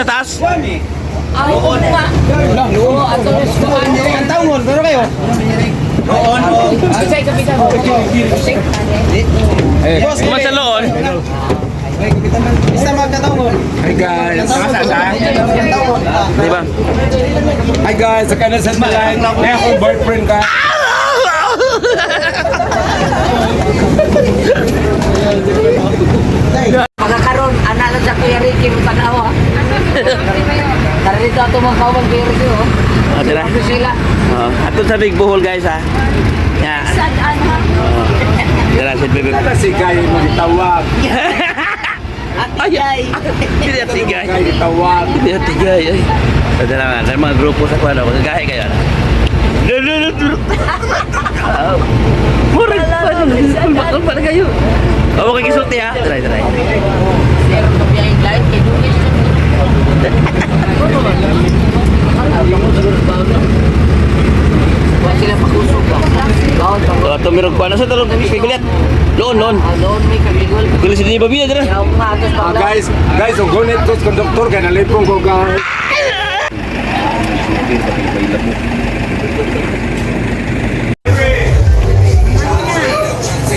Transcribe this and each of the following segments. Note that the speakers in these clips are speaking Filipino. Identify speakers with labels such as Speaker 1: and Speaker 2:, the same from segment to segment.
Speaker 1: sa taas?
Speaker 2: Noon nga. Noon.
Speaker 3: Ang taon pero kayo.
Speaker 2: Noon. Say kapitan mo.
Speaker 1: Kuman sa loon.
Speaker 3: Basta magkataon.
Speaker 4: Hi guys.
Speaker 1: Di ba?
Speaker 4: Hi guys, sa kanan sa talan. May akong boyfriend ka.
Speaker 2: Pagkakaroon, anak sa Kuya Ricky mo tanawa. Tara dito ato mga kawan Kuya Ricky oh.
Speaker 1: Tira.
Speaker 2: Ano sila?
Speaker 1: Ato sa Big Bohol guys ha. Ya. Tira si Bebe.
Speaker 4: Ano si Guy mo gitawag?
Speaker 1: Ay. Hindi at tigay.
Speaker 4: Guy gitawag.
Speaker 1: Hindi at tigay. Ay. Tira nga, sa mga grupo sa kwano, magagahe kayo. Murag pa nun. Bakal pa na kayo. Huwag kayo kisulti ha. Try.
Speaker 2: Zero to behind light. Kay Dunis. Huwag sila pakusog ba? Bawal pa.
Speaker 1: Tumirog pa. Nasa talong pigulit? Loon.
Speaker 2: Noon may kabigol.
Speaker 1: Gulis hindi ba biya dira?
Speaker 2: Yaw nga atos pa.
Speaker 4: Guys, ang gunit ko sa konduktor kaya nalipong ko guys.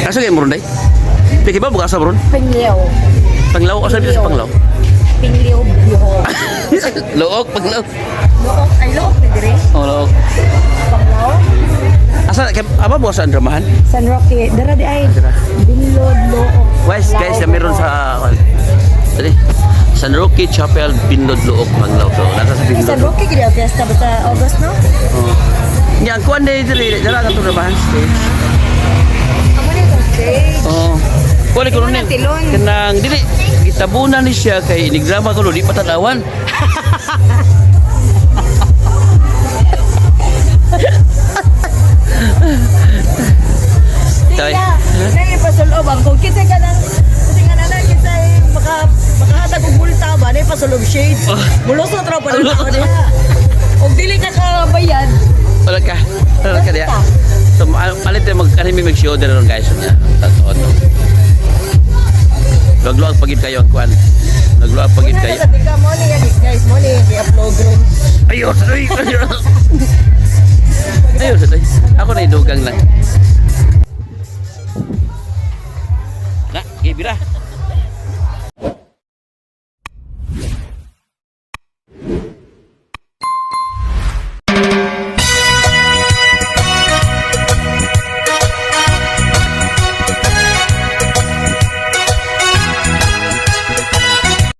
Speaker 1: Asa kayo moron day? Piki ba bukas sa moron?
Speaker 5: Pingliw.
Speaker 1: Panglaw o sabi sa panglaw?
Speaker 5: Pingliw bihon.
Speaker 1: Look, panglaw.
Speaker 5: Look, ay look, pwede rin.
Speaker 1: Oh, look.
Speaker 5: Panglaw.
Speaker 1: Asa apa bukas sa dramahan?
Speaker 5: San Roque. Dara di ay. Binlod, look.
Speaker 1: Guys, ya meron sa Dali. San Roque Chapel Binlod Luok Panglaw. So, nasa sa Binlod.
Speaker 5: San Roque, kaya fiesta ba sa August, no?
Speaker 1: Oh. Yang kuan day dili, dala ka dramahan stage.
Speaker 5: Amo na itong stage.
Speaker 1: Oh. Kuan ko rin.
Speaker 5: Tilon.
Speaker 1: Kanang dili gitabunan ni siya kay inigrama ko di patanawan. Tay.
Speaker 5: Nang ipasulob ang kung kita ka nang kasi nga na kita makahatag og multa ba na ipasulob shades. Mulusot ra pa rin ako niya. Og dili ka kabayad.
Speaker 1: Wala ka. Wala ka diya. So, palit tayo mag-show din ron guys. Tatoon. Nagluwag pagid kayo ang kuan. Nagluwag pagid kayo.
Speaker 5: Sabi ka mo ni guys, mo ni i-upload ron.
Speaker 1: Ayos! Ayos! Ako na idugang lang. Na, gibira.